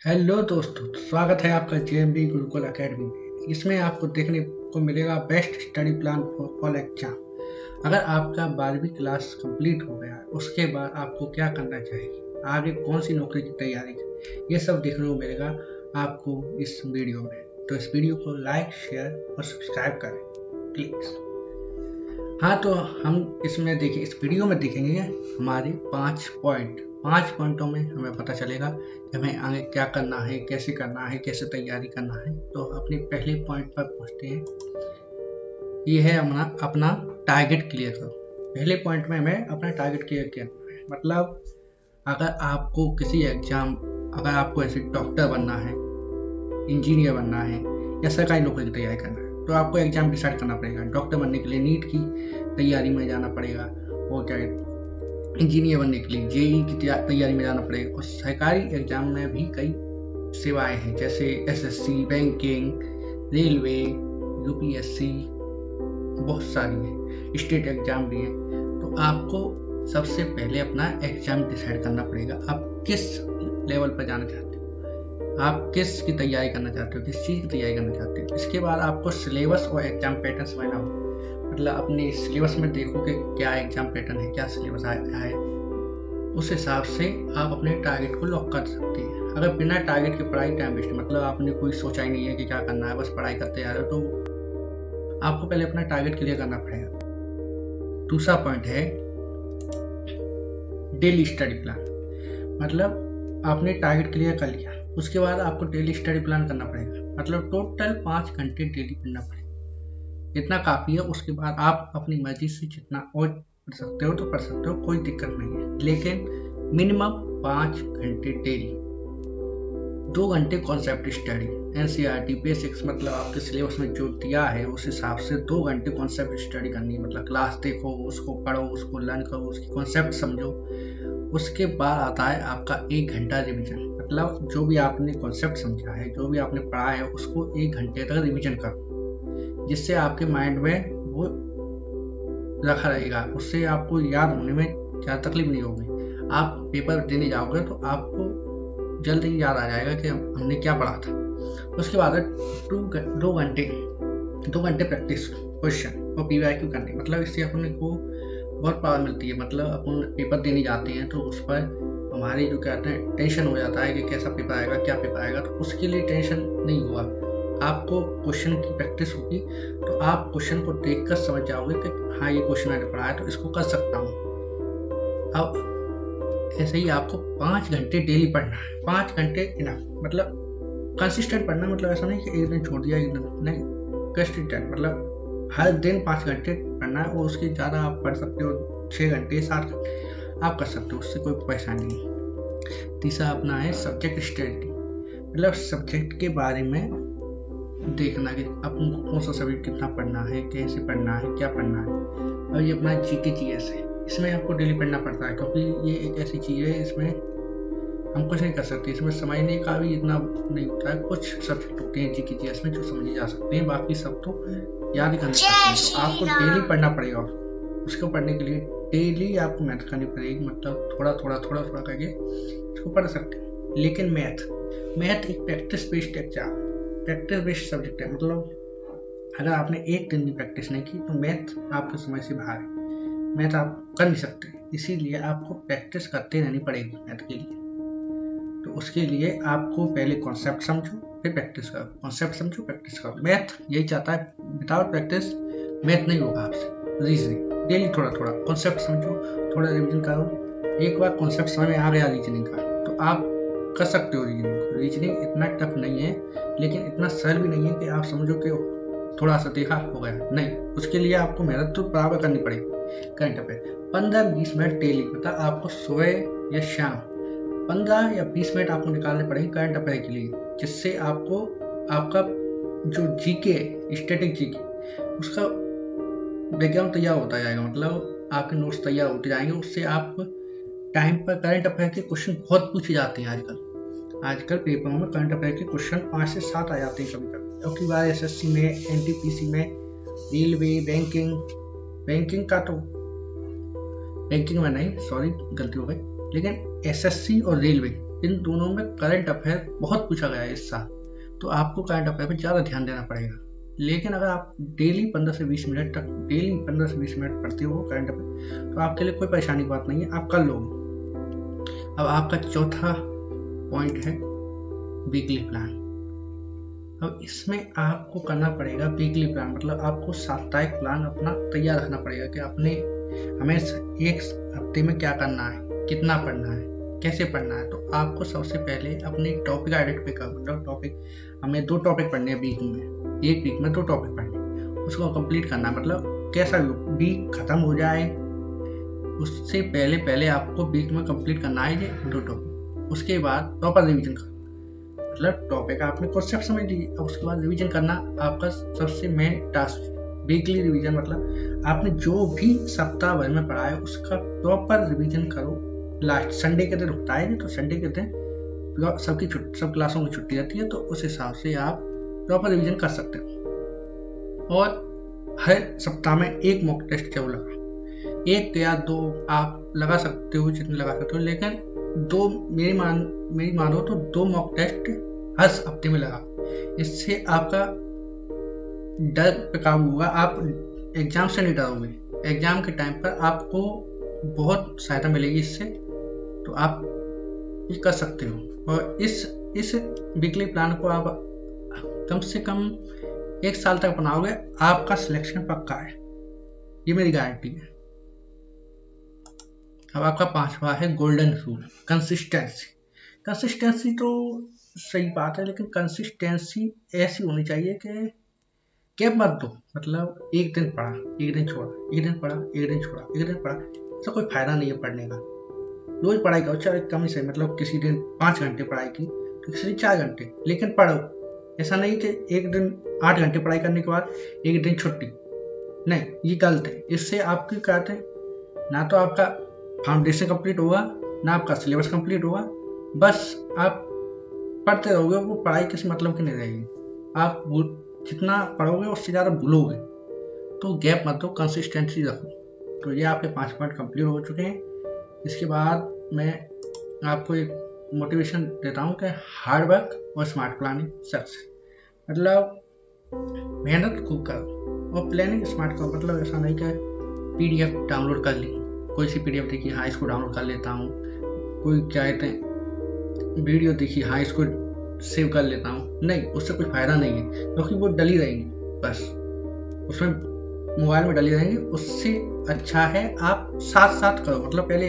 Hello दोस्तों, स्वागत है आपका जेएमबी गुरुकुल एकेडमी में। इसमें आपको देखने को मिलेगा best study plan for exam. अगर आपका 12वीं क्लास कंप्लीट हो गया, उसके बाद आपको क्या करना चाहिए, आगे कौन सी नौकरी की तैयारी करें, ये सब देखने को मिलेगा आपको इस वीडियो में। तो इस वीडियो को लाइक, शेयर और सब्सक्राइब करें प्लीज़। हाँ, तो हम इसमें देखिए, इस वीडियो में देखेंगे हमारे 5 पॉइंटों में हमें पता चलेगा कि हमें आगे क्या करना है, कैसे करना है, कैसे तैयारी करना है। तो अपने पहले पॉइंट पर पहुंचते हैं। ये है अपना टारगेट क्लियर करो। पहले पॉइंट में हमें अपना टारगेट क्लियर करना है। मतलब अगर आपको ऐसे डॉक्टर बनना है, इंजीनियर बनना है या सरकारी नौकरी की तैयारी करना है, तो आपको एग्जाम डिसाइड करना पड़ेगा। डॉक्टर बनने के लिए नीट की तैयारी में जाना पड़ेगा, और क्या इंजीनियर बनने के लिए जेई की तैयारी में जाना पड़ेगा। और सरकारी एग्जाम में भी कई सेवाएं हैं, जैसे एसएससी, बैंकिंग, रेलवे, यूपीएससी, बहुत सारी हैं, स्टेट एग्जाम भी हैं। तो आपको सबसे पहले अपना एग्जाम डिसाइड करना पड़ेगा। आप किस लेवल पर जाना चाहते हो, आप किस की तैयारी करना चाहते हो, किस चीज़ की तैयारी करना चाहते हो। इसके बाद आपको सिलेबस और एग्जाम पैटर्न समझना होगा। मतलब अपने सिलेबस में देखो कि क्या एग्जाम पैटर्न है, क्या सिलेबस आया है। उस हिसाब से आप अपने टारगेट को लॉक कर सकते हैं। अगर बिना टारगेट के पढ़ाई टाइम वेस्ट, मतलब आपने कोई सोचा ही नहीं है कि क्या करना है, बस पढ़ाई करते जा रहे हो, तो आपको पहले अपना टारगेट क्लियर करना पड़ेगा। दूसरा पॉइंट है डेली स्टडी प्लान। मतलब आपने टारगेट क्लियर कर लिया, उसके बाद आपको डेली स्टडी प्लान करना पड़ेगा। मतलब टोटल 5 घंटे डेली पढ़ना पड़ेगा, इतना काफ़ी है। उसके बाद आप अपनी मर्जी से जितना और पढ़ सकते हो तो पढ़ सकते हो, कोई दिक्कत नहीं है। लेकिन मिनिमम 5 घंटे डेली। 2 घंटे कॉन्सेप्ट स्टडी, एनसीईआरटी बेसिक्स, मतलब आपके सिलेबस में जो दिया है उस हिसाब से 2 घंटे कॉन्सेप्ट स्टडी करनी है। मतलब क्लास देखो, उसको पढ़ो, उसको लर्न करो, उसकी कॉन्सेप्ट समझो। उसके बाद आता है आपका 1 घंटा रिविजन। मतलब जो भी आपने कॉन्सेप्ट समझा है, जो भी आपने पढ़ा है, उसको 1 घंटे तक रिविजन करो, जिससे आपके माइंड में वो रखा रहेगा। उससे आपको याद होने में ज़्यादा तकलीफ नहीं होगी। आप पेपर देने जाओगे तो आपको जल्द ही याद आ जाएगा कि हमने क्या पढ़ा था। उसके बाद 2 घंटे प्रैक्टिस, क्वेश्चन और पीवाईक्यू करने। मतलब इससे अपने को बहुत पावर मिलती है। मतलब अपन पेपर देने जाते हैं तो उस पर हमारी जो कहते हैं टेंशन हो जाता है कि कैसा पेपर आएगा, क्या पेपर आएगा। तो उसके लिए टेंशन नहीं हुआ, आपको क्वेश्चन की प्रैक्टिस होगी तो आप क्वेश्चन को देखकर समझ जाओगे कि हाँ, ये क्वेश्चन मैंने पढ़ा है तो इसको कर सकता हूँ। अब ऐसे ही आपको 5 घंटे डेली पढ़ना है। 5 घंटे इनफ, मतलब कंसिस्टेंट पढ़ना। मतलब ऐसा नहीं कि एक दिन छोड़ दिया, एक दिन नहीं, कंसिस्टेंट। मतलब हर दिन 5 घंटे पढ़ना है। और उसके ज़्यादा आप पढ़ सकते हो, 6 घंटे 7 घंटे आप कर सकते हो, उससे कोई परेशानी नहीं। तीसरा अपना है सब्जेक्ट स्टडी। मतलब सब्जेक्ट के बारे में देखना कि अपन को कौन सा सब्जेक्ट कितना पढ़ना है, कैसे पढ़ना है, क्या पढ़ना है। और ये अपना जीके जीएस है, इसमें आपको डेली पढ़ना पड़ता है, क्योंकि ये एक ऐसी चीज़ है इसमें हम कुछ नहीं कर सकते। इसमें समझने का भी इतना नहीं होता है। कुछ सब्जेक्ट होते हैं जीके जीएस में जो समझे जा सकते हैं, बाकी सब तो याद ही करने पड़ते हैं। तो आपको डेली पढ़ना पड़ेगा। उसको पढ़ने के लिए डेली आपको मेहनत करनी पड़ेगी। मतलब थोड़ा थोड़ा करके इसको पढ़ सकते हैं। लेकिन मैथ एक practice based exam, practice based subject है। मतलब अगर आपने एक दिन भी प्रैक्टिस नहीं की तो मैथ आपके समझ से बाहर है, मैथ आप कर नहीं सकते। इसीलिए आपको प्रैक्टिस करते रहनी पड़ेगी मैथ के लिए। तो उसके लिए आपको पहले कॉन्सेप्ट समझो, फिर प्रैक्टिस करो। कॉन्सेप्ट समझो, प्रैक्टिस करो। मैथ यही चाहता है, विदाउट प्रैक्टिस मैथ नहीं होगा आपसे। रीजनिंग डेली थोड़ा कॉन्सेप्ट समझो, थोड़ा रिविजन करो। एक बार कॉन्सेप्ट समझ में आ गया रीजनिंग का तो आप कर सकते हो रीजनिंग। रीजनिंग इतना टफ नहीं है, लेकिन इतना सरल भी नहीं है कि आप समझो कि थोड़ा सा देखा हो गया। नहीं, उसके लिए आपको मेहनत तो बराबर करनी पड़ेगी। करंट अफेयर 15-20 मिनट डेली, मतलब आपको सुबह या शाम 15 या 20 मिनट आपको निकालने पड़ेंगे करंट अफेयर के लिए, जिससे आपको आपका जो जीके है, स्टैटिक जीके, उसका बैकग्राउंड तैयार होता जाएगा। मतलब आपके नोट्स तैयार होते जाएंगे। उससे आप टाइम पर करंट अफेयर के क्वेश्चन बहुत पूछे जाते हैं आजकल पेपरों में करंट अफेयर के क्वेश्चन 5 से 7 आ जाते हैं कभी। क्योंकि बार एसएससी में, एनटीपीसी में, रेलवे, बैंकिंग का तो बैंकिंग में नहीं, सॉरी गलती हो गई, लेकिन एसएससी और रेलवे इन दोनों में करंट अफेयर बहुत पूछा गया है इस साल, तो आपको करंट अफेयर पे ज़्यादा ध्यान देना पड़ेगा। लेकिन अगर आप डेली 15 से 20 मिनट तक डेली 15 से 20 मिनट पढ़ते हो करंट अफेयर, तो आपके लिए कोई परेशानी की बात नहीं है, आप कर लोगे। अब आपका चौथा पॉइंट है वीकली प्लान। अब इसमें आपको करना पड़ेगा वीकली प्लान, मतलब आपको साप्ताहिक प्लान अपना तैयार रखना पड़ेगा कि हमें एक हफ्ते में क्या करना है, कितना पढ़ना है, कैसे पढ़ना है। तो आपको सबसे पहले अपने टॉपिक आइडेंटिफाई करना, मतलब टॉपिक, हमें 2 टॉपिक पढ़ने हैं वीक में, एक वीक में 2 टॉपिक पढ़ने, उसको कंप्लीट करना है। मतलब कैसा वीक खत्म हो जाए उससे पहले आपको वीक में कंप्लीट करना है ये 2 टॉपिक। उसके बाद प्रॉपर रिवीजन करना, मतलब टॉपिक आपने कॉन्सेप्ट समझ लीजिए, अब उसके बाद रिवीजन करना आपका सबसे मेन टास्क। वीकली रिवीजन मतलब आपने जो भी सप्ताह भर में पढ़ा है उसका प्रॉपर रिवीजन करो। लास्ट संडे के दिन रुकता है, तो संडे के दिन सब क्लासों की छुट्टी रहती है, तो उस हिसाब से आप प्रॉपर रिवीजन कर सकते हो। और हर सप्ताह में एक मॉक टेस्ट जरूर लगा, 1 या 2 आप लगा सकते हो, जितने लगा सकते हो, लेकिन 2 मेरी मानो तो 2 मॉक टेस्ट हर हफ्ते में लगा। इससे आपका डर पे काबू होगा, आप एग्जाम से नहीं डरोगे। एग्जाम के टाइम पर आपको बहुत सहायता मिलेगी इससे, तो आप ये कर सकते हो। और इस वीकली प्लान को आप कम से कम 1 साल तक अपनाओगे, आपका सिलेक्शन पक्का है, ये मेरी गारंटी है। अब आपका 5वां है गोल्डन रूल, कंसिस्टेंसी तो सही बात है, लेकिन कंसिस्टेंसी ऐसी होनी चाहिए कि गैप मत दो। मतलब एक दिन पढ़ा, एक दिन छोड़ा, एक दिन पढ़ा, एक दिन छोड़ा, एक दिन पढ़ा, इसका कोई फायदा नहीं है पढ़ने का। रोज पढ़ाई करो, चाहे कम से, मतलब किसी दिन 5 घंटे पढ़ाई की तो किसी दिन 4 घंटे, लेकिन पढ़ो। ऐसा नहीं कि एक दिन 8 घंटे पढ़ाई करने के बाद एक दिन छुट्टी, नहीं, ये गलत है। इससे आपकी कहते हैं ना तो आपका फाउंडेशन कंप्लीट होगा, ना आपका सिलेबस कंप्लीट होगा, बस आप पढ़ते रहोगे, वो पढ़ाई किसी मतलब की नहीं रहेगी। आप जितना पढ़ोगे उससे ज़्यादा भूलोगे। तो गैप मत दो, कंसिस्टेंसी रखो। तो ये आपके 5 पॉइंट कंप्लीट हो चुके हैं। इसके बाद मैं आपको एक मोटिवेशन देता हूँ कि हार्ड वर्क और स्मार्ट प्लानिंग सक्सेस, मतलब मेहनत खूब करो और प्लानिंग स्मार्ट करो। मतलब ऐसा नहीं कि PDF डाउनलोड कर ली, कोई सी PDF देखी, हाँ इसको डाउनलोड कर लेता हूँ, कोई क्या कहते हैं वीडियो देखी, हाँ इसको सेव कर लेता हूँ, नहीं, उससे कोई फायदा नहीं है, क्योंकि वो डली रहेंगी, बस उसमें मोबाइल में डली रहेंगी। उससे अच्छा है आप साथ साथ करो, मतलब पहले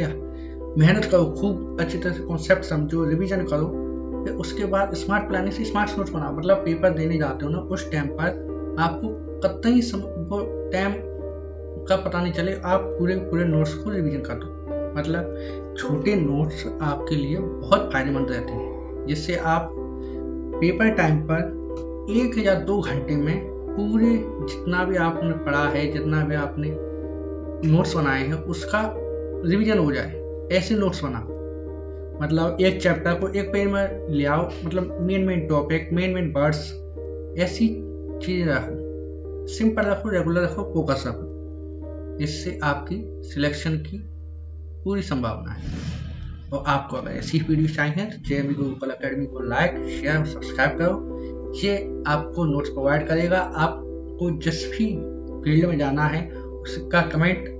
मेहनत करो, खूब अच्छी तरह से कॉन्सेप्ट समझो, रिवीजन करो, फिर उसके बाद स्मार्ट प्लानिंग से स्मार्ट नोट्स बनाओ। मतलब पेपर देने जाते हो ना, उस टाइम पर आपको कतई वो टाइम का पता नहीं चले, आप पूरे नोट्स को रिवीजन कर दो। मतलब छोटे नोट्स आपके लिए बहुत फायदेमंद रहते हैं, जिससे आप पेपर टाइम पर 1 या 2 घंटे में पूरे जितना भी आपने पढ़ा है, जितना भी आपने नोट्स बनाए हैं, उसका रिवीजन हो जाए। ऐसे नोट्स बनाओ, मतलब एक चैप्टर को एक पेज में ले आओ, मतलब मेन टॉपिक, मेन वर्ड्स, ऐसी चीजें रखो, सिंपल रखो, रेगुलर रखो, फोकस रखो। इससे आपकी सिलेक्शन की पूरी संभावना है। और आपको अगर ऐसी वीडियो चाहिए तो JMB गुरुकुल अकेडमी को लाइक, शेयर और सब्सक्राइब करो। ये आपको नोट्स प्रोवाइड करेगा। आपको जिस भी फील्ड में जाना है उसका कमेंट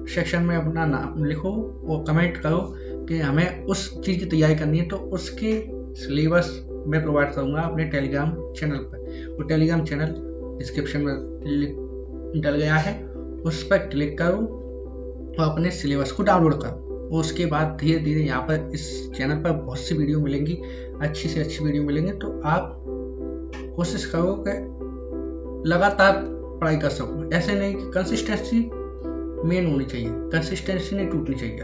सेक्शन में अपना नाम लिखो और कमेंट करो कि हमें उस चीज़ की तैयारी करनी है, तो उसके सिलेबस मैं प्रोवाइड करूँगा अपने टेलीग्राम चैनल पर। वो टेलीग्राम चैनल डिस्क्रिप्शन में डल गया है, उस पर क्लिक करो और अपने सिलेबस को डाउनलोड करो। उसके बाद धीरे धीरे यहाँ पर इस चैनल पर बहुत सी वीडियो मिलेंगी, अच्छी से अच्छी वीडियो मिलेंगी, तो आप कोशिश करो कि लगातार पढ़ाई कर सको। ऐसे नहीं कि कंसिस्टेंसी मेन होनी चाहिए, कंसिस्टेंसी नहीं टूटनी चाहिए।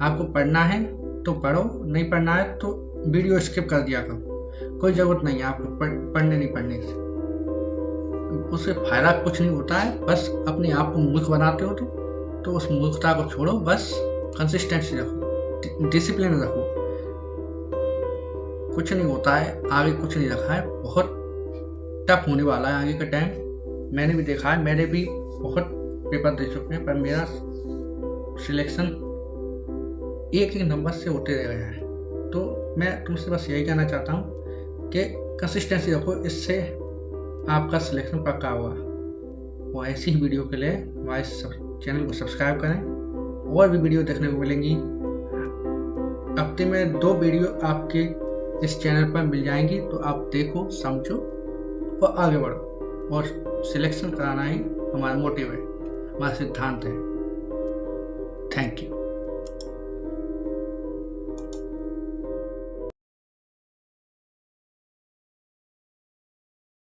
आपको पढ़ना है तो पढ़ो, नहीं पढ़ना है तो वीडियो स्किप कर दिया करो, कोई ज़रूरत नहीं है आपको पढ़ने नहीं पढ़ने से, उससे फायदा कुछ नहीं होता है। बस अपने आप को मूर्ख बनाते हो तो उस मूर्खता को छोड़ो, बस कंसिस्टेंसी रखो, डिसिप्लिन रखो। कुछ नहीं होता है, आगे कुछ नहीं रखा है, बहुत टफ होने वाला है आगे का टाइम। मैंने भी देखा है, मैंने भी बहुत पेपर दे चुके हैं, पर मेरा सिलेक्शन एक नंबर से होते रह गया है। तो मैं तुमसे बस यही कहना चाहता हूँ कि कंसिस्टेंसी रखो, इससे आपका सिलेक्शन पक्का होगा। और ऐसी ही वीडियो के लिए हमारे चैनल को सब्सक्राइब करें। और भी वीडियो देखने को मिलेंगी। हफ्ते में 2 वीडियो आपके इस चैनल पर मिल जाएंगी, तो आप देखो, समझो और आगे बढ़ो। और सिलेक्शन कराना ही हमारा मोटिव है, हमारा सिद्धांत है। Thank you.